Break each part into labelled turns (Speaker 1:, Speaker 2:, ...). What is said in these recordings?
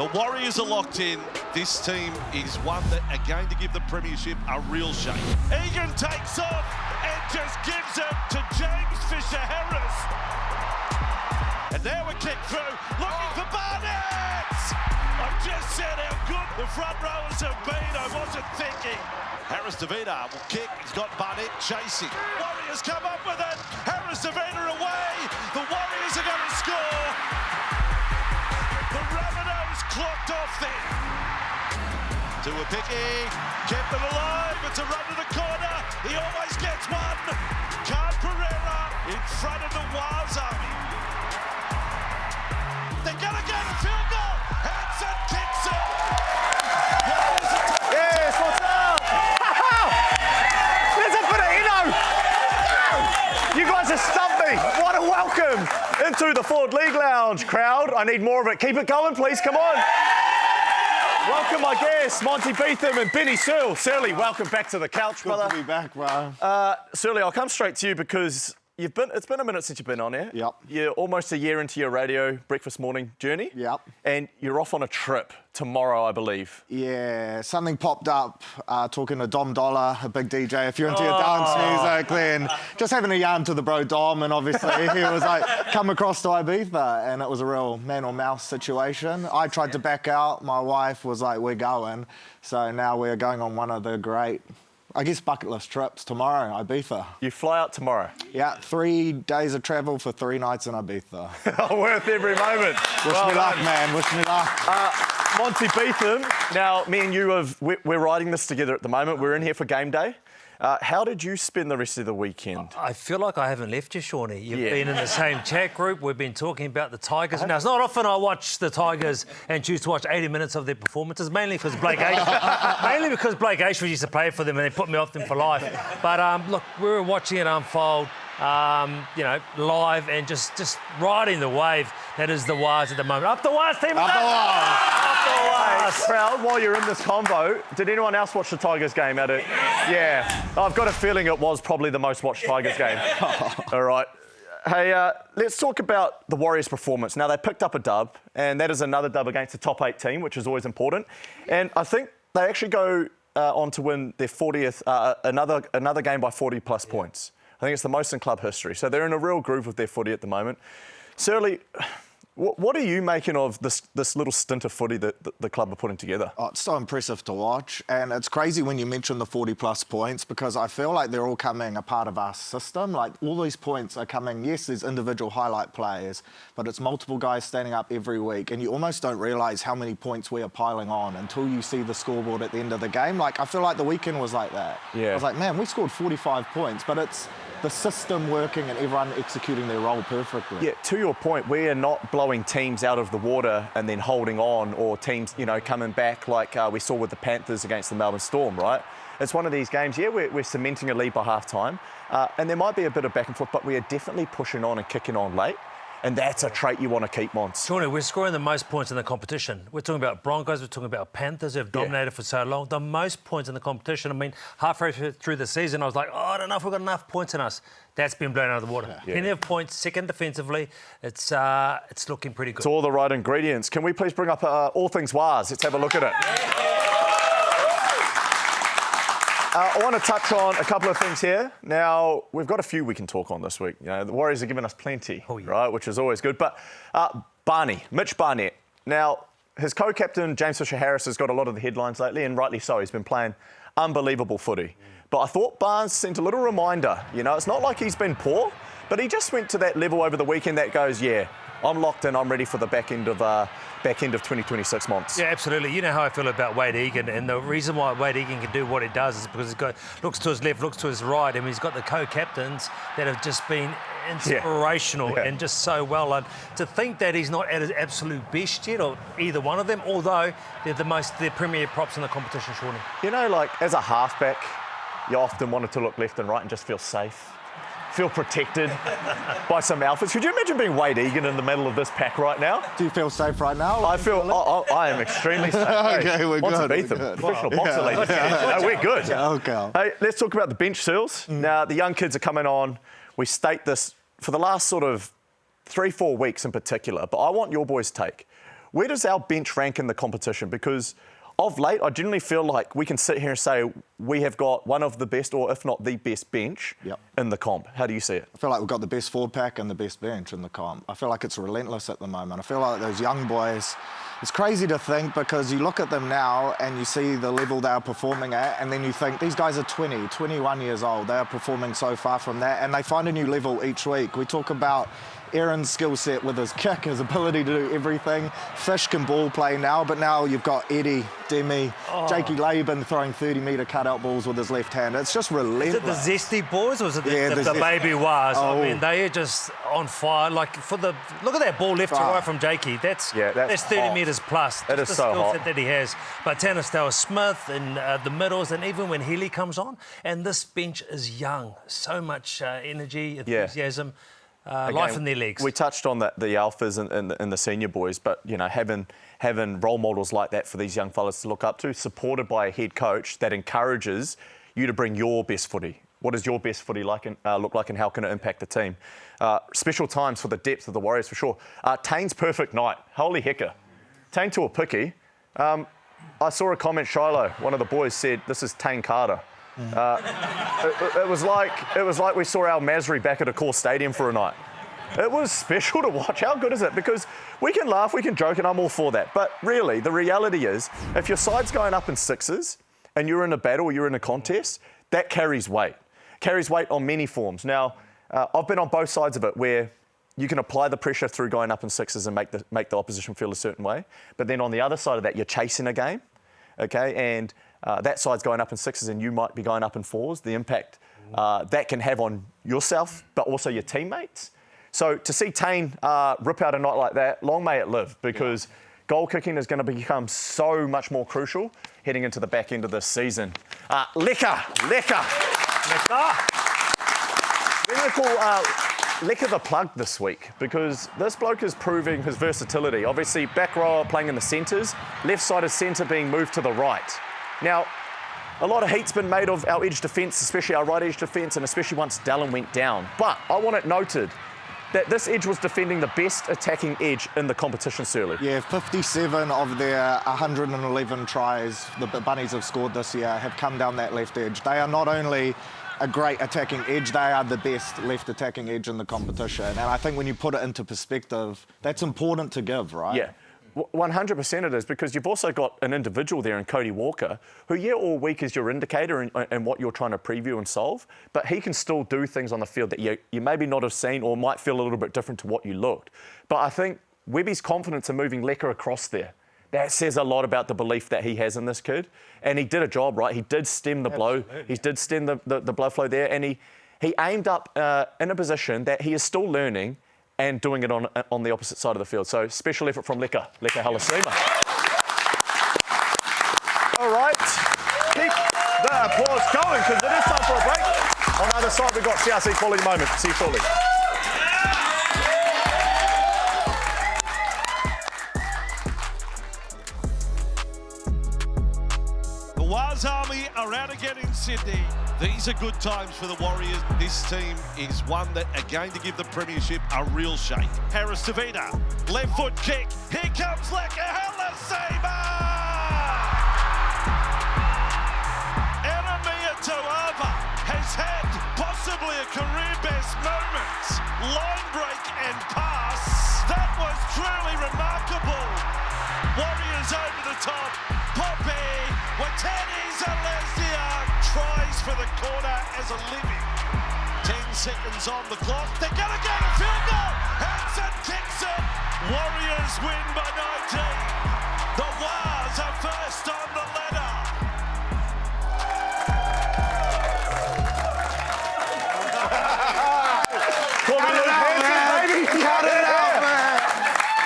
Speaker 1: The Warriors are locked in. This team is one that are going to give the premiership a real shake. Egan takes off and just gives it to James Fisher-Harris. And now a kick through, looking for Barnett! I've just said how good the front rowers have been. I wasn't thinking. Harris Davida will kick. He's got Barnett chasing. Warriors come up with it. Harris Davida away. The Warriors are going to score. The Rabbitohs clocked off there. Tuapiki kept it alive. It's a run to the corner. He always gets one. Card Pereira in front of the Waz Army. They're going to get a field goal. Hanson kicks it.
Speaker 2: Yes, what's up? There's a bit of Eno. You guys have stumped me. What a welcome into the Ford League Lounge crowd. I need more of it. Keep it going, please. Come on. Welcome my guests, Monty Beetham and Benny Searle. Surly, welcome back to the couch, brother.
Speaker 3: Good to be back, bro.
Speaker 2: Surly, I'll come straight to you because it's been a minute since you've been on here.
Speaker 3: Yep.
Speaker 2: You're almost a year into your radio breakfast morning journey.
Speaker 3: Yep.
Speaker 2: And you're off on a trip tomorrow, I believe.
Speaker 3: Yeah, something popped up talking to Dom Dollar, a big DJ. If you're into your dance music, then just having a yarn to the bro Dom, and obviously he was like, come across to Ibiza, and it was a real man or mouse situation. I tried to back out. My wife was like, we're going. So now we're going on one of the great, I guess, bucket list trips tomorrow, Ibiza.
Speaker 2: You fly out tomorrow?
Speaker 3: Yeah, 3 days of travel for 3 nights in Ibiza.
Speaker 2: Worth every moment.
Speaker 3: Wish me luck, man. Wish me luck.
Speaker 2: Monty Beetham, now me and you, we're writing this together at the moment. We're in here for game day. How did you spend the rest of the weekend?
Speaker 4: I feel like I haven't left you, Shawnee. You've been in the same chat group. We've been talking about the Tigers. Now, it's not often I watch the Tigers and choose to watch 80 minutes of their performances, mainly because Blake Ashford used to play for them and they put me off them for life. But, look, we were watching it unfold, live and just riding the wave that is the Waz at the moment. Up the Waz, team!
Speaker 3: Up the Waz!
Speaker 2: Up the Waz! Crowd, while you're in this convo, did anyone else watch the Tigers game at it? Yeah. I've got a feeling it was probably the most watched Tigers game. All right. Hey, let's talk about the Warriors' performance. Now, they picked up a dub, and that is another dub against a top 8 team, which is always important. And I think they actually go on to win their 40th, another game by 40-plus points. I think it's the most in club history. So they're in a real groove with their footy at the moment. Surly, what are you making of this little stint of footy that the club are putting together?
Speaker 3: Oh, it's so impressive to watch. And it's crazy when you mention the 40-plus points because I feel like they're all coming a part of our system. Like, all these points are coming, yes, there's individual highlight players, but it's multiple guys standing up every week. And you almost don't realise how many points we are piling on until you see the scoreboard at the end of the game. Like, I feel like the weekend was like that.
Speaker 2: Yeah.
Speaker 3: I was like, man, we scored 45 points, but it's the system working and everyone executing their role perfectly.
Speaker 2: Yeah, to your point, we are not blowing teams out of the water and then holding on, or teams, coming back like we saw with the Panthers against the Melbourne Storm, right? It's one of these games, we're cementing a lead by half-time, and there might be a bit of back and forth, but we are definitely pushing on and kicking on late. And that's a trait you want to keep, Mons.
Speaker 4: Shawnee, we're scoring the most points in the competition. We're talking about Broncos, we're talking about Panthers who have dominated for so long. The most points in the competition. I mean, halfway through the season, I was like, I don't know if we've got enough points in us. That's been blown out of the water.
Speaker 2: Yeah.
Speaker 4: Plenty of points, second defensively. It's looking pretty good.
Speaker 2: It's all the right ingredients. Can we please bring up All Things Waz? Let's have a look at it. I want to touch on a couple of things here. Now, we've got a few we can talk on this week. The Warriors are giving us plenty, right, which is always good. But Mitch Barnett. Now, his co-captain, James Fisher-Harris, has got a lot of the headlines lately, and rightly so. He's been playing unbelievable footy. But I thought Barnes sent a little reminder. It's not like he's been poor, but he just went to that level over the weekend that goes, I'm locked in, I'm ready for the back end of 2026 months.
Speaker 4: Yeah, absolutely. You know how I feel about Wade Egan, and the reason why Wade Egan can do what he does is because he looks to his left, looks to his right, and he's got the co-captains that have just been inspirational and just so well. And to think that he's not at his absolute best yet, or either one of them, although they're premier props in the competition, Shawnee.
Speaker 2: As a halfback, you often wanted to look left and right and just feel safe. Feel protected by some alphas. Could you imagine being Wade Egan in the middle of this pack right now?
Speaker 3: Do you feel safe right now?
Speaker 2: I am extremely safe.
Speaker 3: Okay, we're good.
Speaker 2: Professional boxer, ladies and gentlemen. We're good.
Speaker 3: Okay.
Speaker 2: Hey, let's talk about the bench, Searles. Now, the young kids are coming on. We state this for the last sort of 3-4 weeks in particular, but I want your boys' take. where does our bench rank in the competition? Because of late, I generally feel like we can sit here and say we have got one of the best, or if not the best bench in the comp. How do you see it?
Speaker 3: I feel like we've got the best forward pack and the best bench in the comp. I feel like it's relentless at the moment. I feel like those young boys, it's crazy to think because you look at them now and you see the level they are performing at, and then you think these guys are 20, 21 years old. They are performing so far from that, and they find a new level each week. We talk about Aaron's skill set with his kick, his ability to do everything. Fish can ball play now, but now you've got Eddie, Demi, Jakey Laban throwing 30-metre cutout balls with his left hand. It's just relentless.
Speaker 4: Is it the Zesty boys or is it the baby wires? I mean, they are just on fire. Like, look at that ball left to right from Jakey. That's 30 metres plus.
Speaker 2: It is so hot.
Speaker 4: The skill set that he has. But Tanistella Smith in the middles, and even when Healy comes on, and this bench is young. So much energy, enthusiasm.
Speaker 2: Again,
Speaker 4: life in their legs.
Speaker 2: We touched on the alphas and the senior boys, but you know, having role models like that for these young fellas to look up to, supported by a head coach that encourages you to bring your best footy. What does your best footy look like, and how can it impact the team? Special times for the depth of the Warriors for sure. Tane's perfect night. Holy hecker, Tane to a picky. I saw a comment. Shiloh, one of the boys, said this is Tane Carter. It was like we saw Al Masri back at a core stadium for a night. It was special to watch. How good is it? Because we can laugh, we can joke, and I'm all for that. But really, the reality is, if your side's going up in sixes and you're in a battle, you're in a contest, that carries weight. Carries weight on many forms. Now, I've been on both sides of it where you can apply the pressure through going up in sixes and make the opposition feel a certain way. But then on the other side of that, you're chasing a game, okay? And that side's going up in sixes and you might be going up in fours. The impact that can have on yourself, but also your teammates. So to see Tane rip out a night like that, long may it live, because goal kicking is going to become so much more crucial heading into the back end of this season. Lecker. We're going to call Lecker the plug this week, because this bloke is proving his versatility. Obviously, back rower playing in the centres, left side of centre being moved to the right. Now, a lot of heat's been made of our edge defence, especially our right edge defence, and especially once Dallin went down. But I want it noted that this edge was defending the best attacking edge in the competition, Surly.
Speaker 3: Yeah, 57 of their 111 tries the Bunnies have scored this year have come down that left edge. They are not only a great attacking edge, they are the best left attacking edge in the competition. And I think when you put it into perspective, that's important to give, right?
Speaker 2: Yeah. 100% it is, because you've also got an individual there in Cody Walker who, all week is your indicator and what you're trying to preview and solve, but he can still do things on the field that you maybe not have seen or might feel a little bit different to what you looked. But I think Webby's confidence in moving Lecker across there, that says a lot about the belief that he has in this kid. And he did a job, right? He did stem the blow. He did stem the blow flow there, and he aimed up in a position that he is still learning and doing it on the opposite side of the field. So special effort from Lecker Halasima. All right, keep the applause going, because it is time for a break. On the other side, we've got CRC Quality Moment. See you shortly.
Speaker 1: The Waz Army are out again in Sydney. These are good times for the Warriors. This team is one that are going to give the premiership a real shake. Harris Tavita, left foot kick. Here comes Lecker Halasima! Eremia Toava has had possibly a career best moment. Line break and pass. That was truly remarkable. Warriors over the top. Poppy, Watani Zalesnia tries for the corner as a living. 10 seconds on the clock. They're going to get a field goal. Hanson kicks it. Warriors win by 19. The Waz are first on the ladder.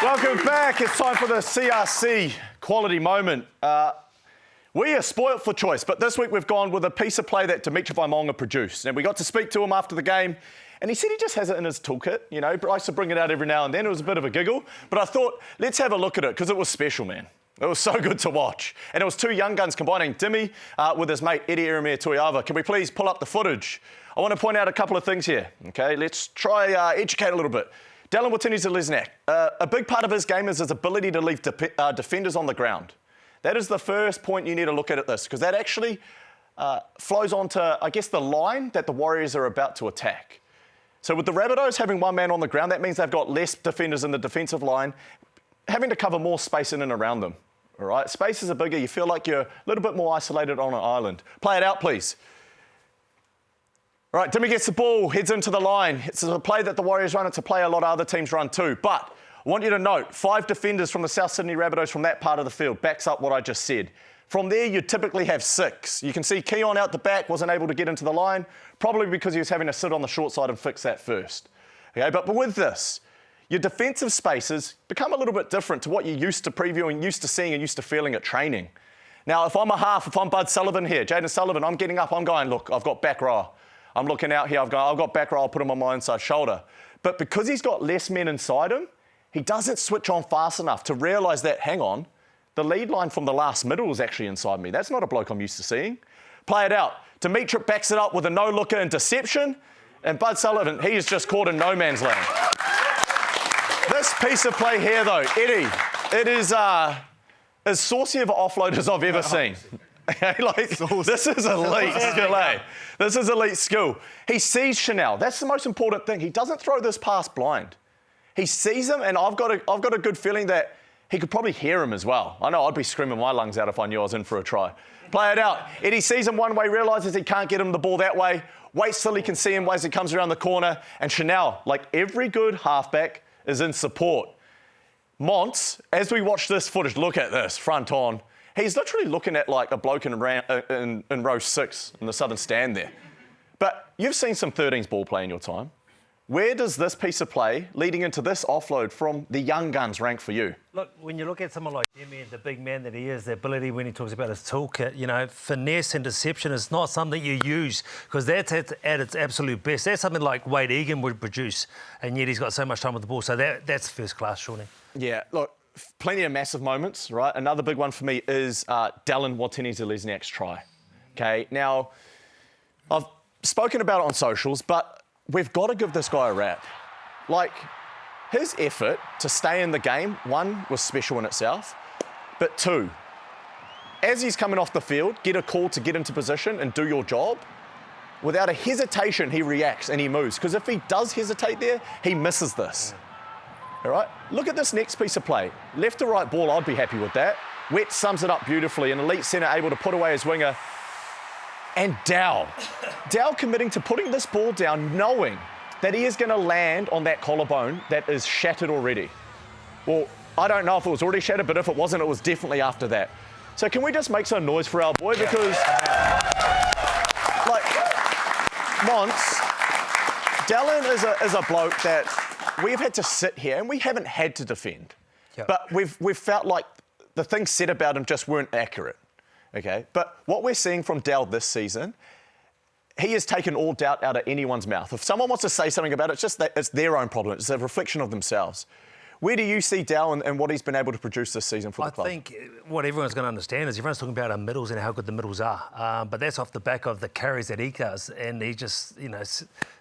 Speaker 2: Welcome back. It's time for the CRC Quality Moment. We are spoilt for choice, but this week we've gone with a piece of play that Dimitri Vaimonga produced. And we got to speak to him after the game, and he said he just has it in his toolkit. You know, Bryce will bring it out every now and then. It was a bit of a giggle, but I thought, let's have a look at it, because it was special, man. It was so good to watch. And it was two young guns combining Dimi with his mate Eddie Eremia Toiava. Can we please pull up the footage? I want to point out a couple of things here, okay? Let's try educate a little bit. Dallin Watene-Zelezniak, a big part of his game is his ability to leave defenders on the ground. That is the first point you need to look at this, because that actually flows onto, I guess, the line that the Warriors are about to attack. So with the Rabbitohs having one man on the ground, that means they've got less defenders in the defensive line, having to cover more space in and around them. All right, spaces are bigger. You feel like you're a little bit more isolated on an island. Play it out, please. All right, Dimmy gets the ball, heads into the line. It's a play that the Warriors run. It's a play a lot of other teams run too. But I want you to note, 5 defenders from the South Sydney Rabbitohs from that part of the field backs up what I just said. From there, you typically have 6. You can see Keon out the back wasn't able to get into the line, probably because he was having to sit on the short side and fix that first. Okay, but with this, your defensive spaces become a little bit different to what you're used to previewing, used to seeing and used to feeling at training. Now, if I'm a half, if I'm Bud Sullivan here, Jaden Sullivan, I'm getting up, I'm going, look, I've got back row. I'm looking out here, I've got back row, I'll put him on my inside shoulder. But because he's got less men inside him, he doesn't switch on fast enough to realise that, hang on, the lead line from the last middle is actually inside me. That's not a bloke I'm used to seeing. Play it out. Dimitri backs it up with a no-looker interception, and Bud Sullivan, he is just caught in no man's land. This piece of play here, though, Eddie, it is as saucy of an offload as I've ever seen. This is elite skill, eh? This is elite skill. He sees Chanel. That's the most important thing. He doesn't throw this pass blind. He sees him, and I've got a good feeling that he could probably hear him as well. I know I'd be screaming my lungs out if I knew I was in for a try. Play it out. Eddie sees him one way, realises he can't get him the ball that way, waits till he can see him as he comes around the corner, and Chanel, like every good halfback, is in support. Montz, as we watch this footage, look at this, front on. He's literally looking at like a bloke in row 6 in the southern stand there. But you've seen some 13s ball play in your time. Where does this piece of play, leading into this offload from the young guns, rank for you?
Speaker 4: Look, when you look at someone like Demi and the big man that he is, the ability when he talks about his toolkit, you know, finesse and deception is not something you use because that's at its absolute best. That's something like Wade Egan would produce, and yet he's got so much time with the ball. So that's first class, Shaun.
Speaker 2: Yeah, look, plenty of massive moments, right? Another big one for me is Dallin Watene-Zelezniak's try. Okay, now, I've spoken about it on socials, but we've got to give this guy a rap. Like, his effort to stay in the game, 1, was special in itself, but 2, as he's coming off the field, get a call to get into position and do your job, without a hesitation, he reacts and he moves. Because if he does hesitate there, he misses this. All right, look at this next piece of play. Left to right ball, I'd be happy with that. Wett sums it up beautifully. An elite centre able to put away his winger. And Dow committing to putting this ball down, knowing that he is going to land on that collarbone that is shattered already. Well, I don't know if it was already shattered, but if it wasn't, it was definitely after that. So can we just make some noise for our boy? Because, like, Mons, Dallin is a bloke that we've had to sit here and we haven't had to defend. Yep. But we've felt like the things said about him just weren't accurate. Okay, but what we're seeing from Dal this season, he has taken all doubt out of anyone's mouth. If someone wants to say something about it, it's just that it's their own problem. It's a reflection of themselves. Where do you see Dal and what he's been able to produce this season for the club? I
Speaker 4: think what everyone's going to understand is everyone's talking about our middles and how good the middles are. But that's off the back of the carries that he does. And he just, you know,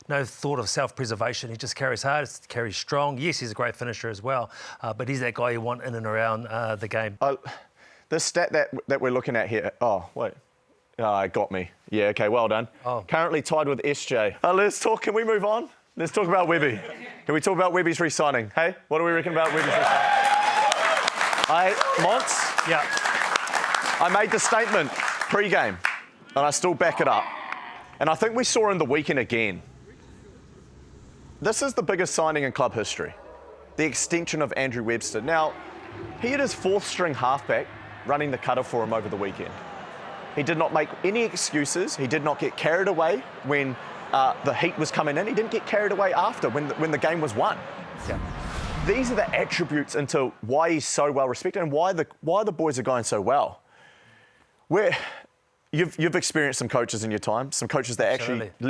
Speaker 4: no thought of self-preservation. He just carries hard, carries strong. Yes, he's a great finisher as well. But he's that guy you want in and around the game.
Speaker 2: This stat that we're looking at here... Oh, wait. Oh, it got me. Yeah, OK, well done. Oh. Currently tied with SJ. Let's talk... Can we move on? Let's talk about Webby. Can we talk about Webby's re-signing? Hey, what do we reckon about Webby's re-signing? Montz?
Speaker 4: Yeah.
Speaker 2: I made the statement pre-game, and I still back it up. And I think we saw in the weekend again. This is the biggest signing in club history. The extension of Andrew Webster. Now, he had his 4th string halfback running the cutter for him over the weekend. He did not make any excuses. He did not get carried away when the heat was coming in. He didn't get carried away after when the game was won. Yeah. These are the attributes into why he's so well respected and why the boys are going so well. You've experienced some coaches in your time, some coaches that
Speaker 4: Absolutely.
Speaker 2: actually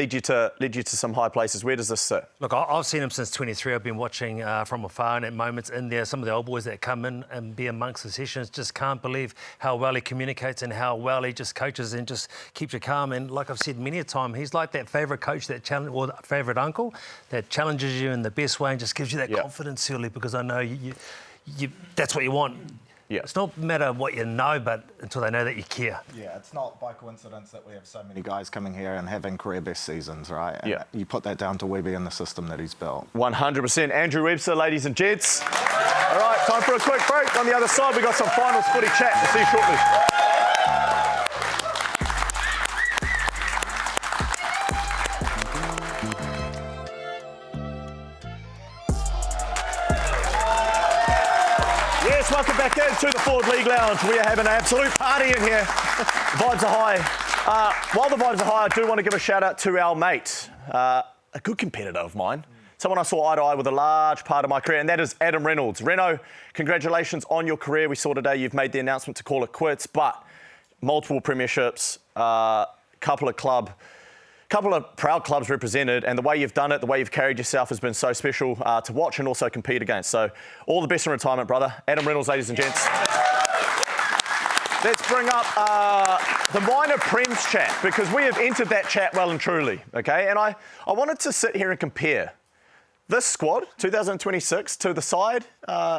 Speaker 2: lead you to some high places. Where does this sit?
Speaker 4: Look, I've seen him since 23. I've been watching from afar, and at moments in there, some of the old boys that come in and be amongst the sessions just can't believe how well he communicates and how well he just coaches and just keeps you calm. And like I've said many a time, he's like that favourite coach that or favourite uncle that challenges you in the best way and just gives you that confidence, Silly, because I know you that's what you want.
Speaker 2: Yeah.
Speaker 4: It's not matter what you know, but until they know that you care.
Speaker 3: Yeah, it's not by coincidence that we have so many guys coming here and having career best seasons, right? And
Speaker 2: Yeah.
Speaker 3: you put that down to Webby and the system that he's built.
Speaker 2: 100%. Andrew Webster, ladies and gents. All right, time for a quick break. On the other side, we've got some finals footy chat. We'll see you shortly. Yes, welcome back into the Ford League Lounge. We are having an absolute party in here. Vibes are high. While the vibes are high, I do want to give a shout out to our mate, a good competitor of mine, someone I saw eye to eye with a large part of my career, and that is Adam Reynolds. Reno, congratulations on your career. We saw today you've made the announcement to call it quits, but multiple premierships, couple of proud clubs represented, and the way you've done it, the way you've carried yourself has been so special to watch and also compete against. So all the best in retirement, brother. Adam Reynolds, ladies and gents. Let's bring up the minor Prems chat, because we have entered that chat well and truly, okay? And I wanted to sit here and compare this squad, 2026, to the side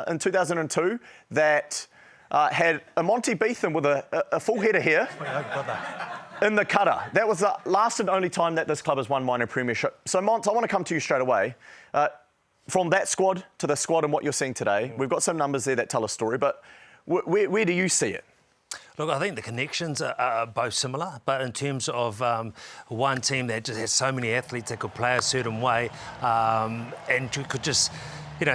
Speaker 2: in 2002 that had a Monty Beetham with a full header here. In the cutter. That was the last and only time that this club has won minor premiership. So, Mont, I want to come to you straight away. From that squad to the squad and what you're seeing today, we've got some numbers there that tell a story, but where do you see it?
Speaker 4: Look, I think the connections are both similar, but in terms of one team that just has so many athletes that could play a certain way and could just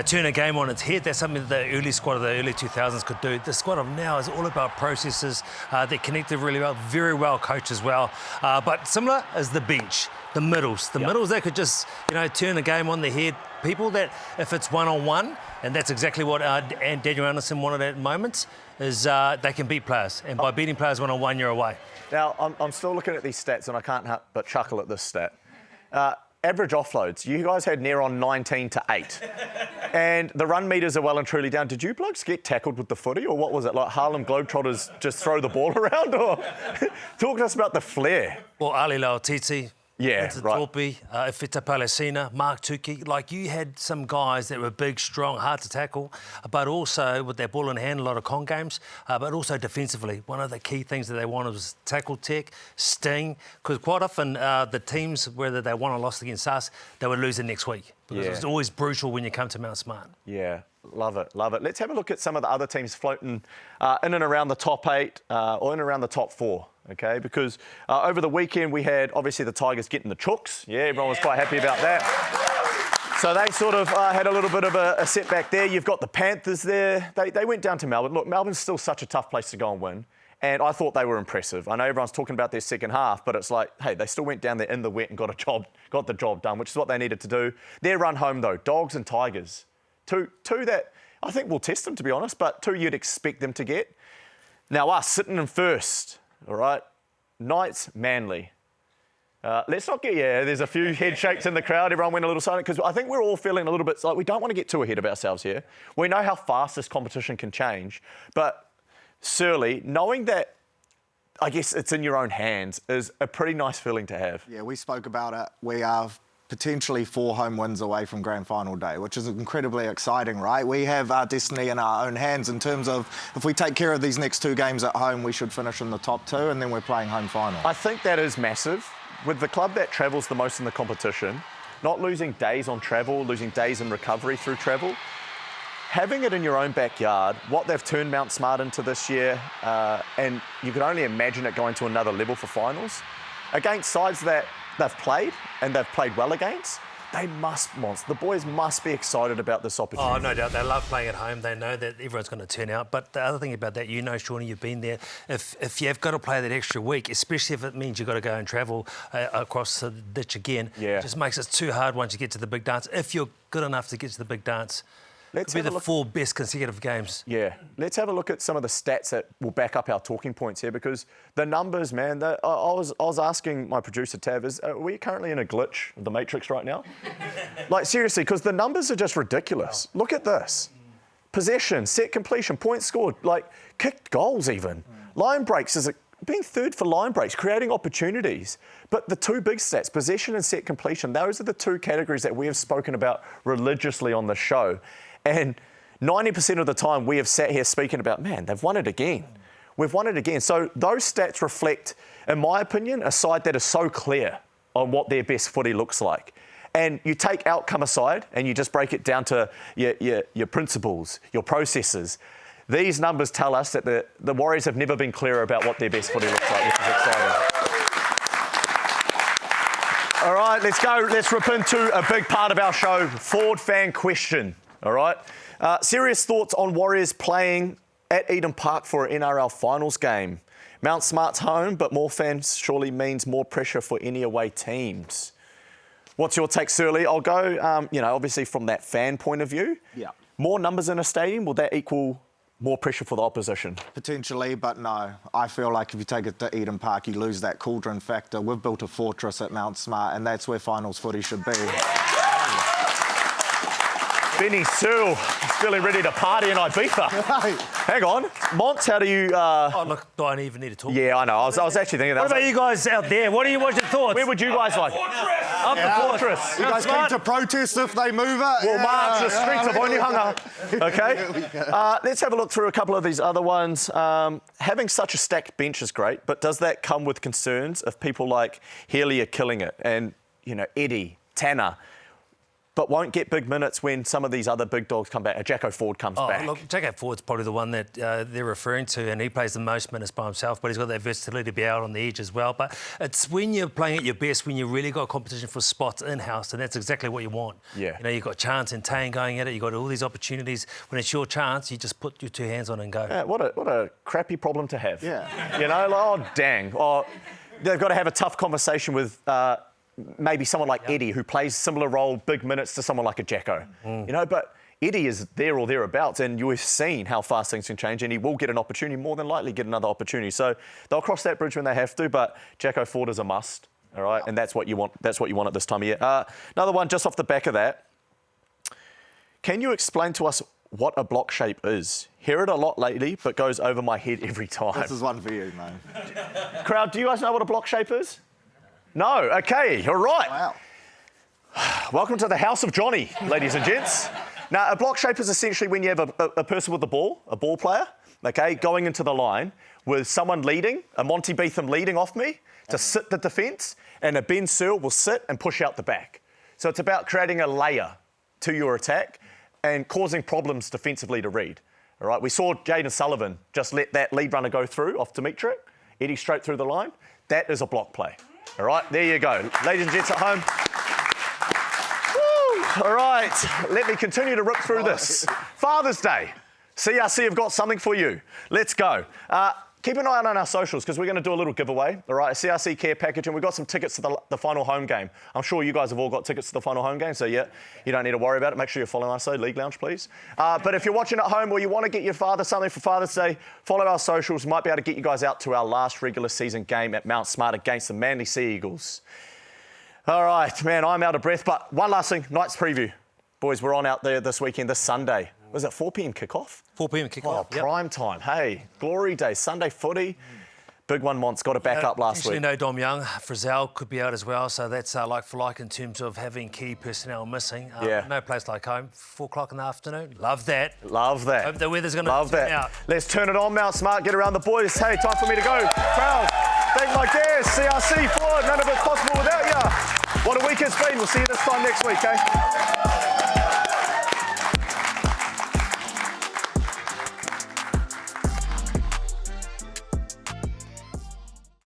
Speaker 4: turn a game on its head. That's something that the early squad of the early 2000s could do. The squad of now is all about processes. They're connected really well, very well coached as well. But similar as the bench, the middles. The middles that could just, turn a game on the head. People that, if it's one-on-one, and that's exactly what Daniel Anderson wanted at moments, is they can beat players. And by beating players one-on-one, you're away.
Speaker 2: Now, I'm still looking at these stats, and I can't help but chuckle at this stat. Average offloads, you guys had near on 19 to 8. And the run meters are well and truly down. Did you blokes get tackled with the footy, or what was it, like Harlem Globetrotters just throw the ball around? Or talk to us about the flair.
Speaker 4: Well, Ali Laotiti,
Speaker 2: right.
Speaker 4: Torpi, Ifita Palesina, Mark Tukey. Like, you had some guys that were big, strong, hard to tackle, but also with their ball in hand, a lot of con games, but also defensively. One of the key things that they wanted was tackle tech, sting, because quite often the teams, whether they won or lost against us, they would lose the next week. Because it was always brutal when you come to Mount Smart. Yeah.
Speaker 2: Love it, love it. Let's have a look at some of the other teams floating in and around the top 8 or in and around the top 4, okay? Because over the weekend we had, obviously, the Tigers getting the chooks. Yeah, everyone was quite happy about that. So they sort of had a little bit of a setback there. You've got the Panthers there. They went down to Melbourne. Look, Melbourne's still such a tough place to go and win. And I thought they were impressive. I know everyone's talking about their second half, but it's like, hey, they still went down there in the wet and got the job done, which is what they needed to do. Their run home, though, Dogs and Tigers. Two that I think will test them, to be honest, but 2 you'd expect them to get. Now, us sitting in first, all right? Knights, Manly. Let's not get, there's a few head shakes in the crowd. Everyone went a little silent because I think we're all feeling a little bit like we don't want to get too ahead of ourselves here. We know how fast this competition can change, but Surly, knowing that, I guess it's in your own hands, is a pretty nice feeling to have.
Speaker 3: Yeah, we spoke about it. We are potentially 4 home wins away from grand final day, which is incredibly exciting, right? We have our destiny in our own hands in terms of if we take care of these next 2 games at home, we should finish in the top 2 and then we're playing home final.
Speaker 2: I think that is massive. With the club that travels the most in the competition, not losing days on travel, losing days in recovery through travel, having it in your own backyard, what they've turned Mount Smart into this year, and you can only imagine it going to another level for finals, against sides that they've played and they've played well against, the boys must be excited about this opportunity.
Speaker 4: Oh, no doubt. They love playing at home. They know that everyone's going to turn out. But the other thing about that, Shaun, you've been there. If you've got to play that extra week, especially if it means you've got to go and travel across the ditch again, it just makes it too hard once you get to the big dance. If you're good enough to get to the big dance,
Speaker 2: Let's
Speaker 4: Could be
Speaker 2: have a
Speaker 4: the
Speaker 2: look.
Speaker 4: 4 best consecutive games.
Speaker 2: Yeah, let's have a look at some of the stats that will back up our talking points here, because the numbers, man. I was asking my producer Tav, are we currently in a glitch of the Matrix right now? Like seriously, because the numbers are just ridiculous. Wow. Look at this: possession, set completion, points scored, like kicked goals, even line breaks is being third for line breaks, creating opportunities. But the 2 big stats, possession and set completion, those are the 2 categories that we have spoken about religiously on the show. And 90% of the time we have sat here speaking about, man, they've won it again. We've won it again. So those stats reflect, in my opinion, a side that is so clear on what their best footy looks like. And you take outcome aside and you just break it down to your principles, your processes. These numbers tell us that the Warriors have never been clearer about what their best footy looks like, which is exciting. All right, let's go. Let's rip into a big part of our show, Ford fan question. All right. Serious thoughts on Warriors playing at Eden Park for an NRL finals game. Mount Smart's home, but more fans surely means more pressure for any away teams. What's your take, Surly? I'll go, obviously from that fan point of view.
Speaker 3: Yeah.
Speaker 2: More numbers in a stadium, will that equal more pressure for the opposition?
Speaker 3: Potentially, but no. I feel like if you take it to Eden Park, you lose that cauldron factor. We've built a fortress at Mount Smart, and that's where finals footy should be.
Speaker 2: Benny Searle is feeling ready to party in Ibiza. Hang on. Mont, how do you...
Speaker 4: Oh, look, do I even need to talk?
Speaker 2: Yeah, I know. I was actually thinking that.
Speaker 4: What about you guys out there? What's your thoughts?
Speaker 2: Where would you guys like? Up the fortress.
Speaker 3: You guys came to protest if they move it?
Speaker 2: We'll march the streets of Onehunga. Okay. Let's have a look through a couple of these other ones. Having such a stacked bench is great, but does that come with concerns if people like Healy are killing it and, Eddie, Tanner, but won't get big minutes when some of these other big dogs come back? Jacko Ford comes back.
Speaker 4: Look, Jacko Ford's probably the one that they're referring to, and he plays the most minutes by himself, but he's got that versatility to be out on the edge as well. But it's when you're playing at your best, when you really got competition for spots in-house, and that's exactly what you want.
Speaker 2: Yeah.
Speaker 4: You've got Chance and Tane going at it, you've got all these opportunities. When it's your chance, you just put your 2 hands on and go.
Speaker 2: Yeah, what a crappy problem to have.
Speaker 3: Yeah.
Speaker 2: Oh, dang. Oh, they've got to have a tough conversation with... maybe someone like Eddie, who plays similar role, big minutes to someone like a Jacko. But Eddie is there or thereabouts, and you've seen how fast things can change, and he will get an opportunity, more than likely get another opportunity. So they'll cross that bridge when they have to, but Jacko Ford is a must, all right? And that's what you want. That's what you want at this time of year. Another one just off the back of that. Can you explain to us what a block shape is? Hear it a lot lately, but goes over my head every time.
Speaker 3: This is one for you, man.
Speaker 2: Crowd, do you guys know what a block shape is? No, okay, all right.
Speaker 3: Wow.
Speaker 2: Welcome to the House of Johnny, ladies and gents. Now, a block shape is essentially when you have a person with the ball, a ball player, okay, going into the line with someone leading, a Monty Beetham leading off me to sit the defence, and a Ben Searle will sit and push out the back. So it's about creating a layer to your attack and causing problems defensively to read. All right, we saw Jaden Sullivan just let that lead runner go through off Dimitri, Eddie straight through the line. That is a block play. All right, there you go. Ladies and gents at home. Woo! All right, let me continue to rip through this. Father's Day. CRC have got something for you. Let's go. Keep an eye out on our socials, because we're going to do a little giveaway, all right, a CRC care package, and we've got some tickets to the final home game. I'm sure you guys have all got tickets to the final home game, so yeah, you don't need to worry about it. Make sure you're following us, though, League Lounge, please. But if you're watching at home or you want to get your father something for Father's Day, follow our socials. Might be able to get you guys out to our last regular season game at Mount Smart against the Manly Sea Eagles. All right, man, I'm out of breath, but one last thing, Knights preview. Boys, we're on out there this weekend, this Sunday. Was it 4 p.m. kickoff?
Speaker 4: 4 p.m. kickoff.
Speaker 2: Oh, prime time. Hey, glory day, Sunday footy. Big one, Mont's got it back up last week.
Speaker 4: No Dom Young. Frizzell could be out as well, so that's like for like in terms of having key personnel missing.
Speaker 2: Yeah.
Speaker 4: No place like home. 4 o'clock in the afternoon. Love that.
Speaker 2: Love that.
Speaker 4: Hope the weather's going to
Speaker 2: Love that.
Speaker 4: out.
Speaker 2: Let's turn it on, Mount Smart. Get around the boys. Hey, time for me to go. Proud. Thank my guests, CRC Ford. None of it's possible without you. What a week it's been. We'll see you this time next week, eh?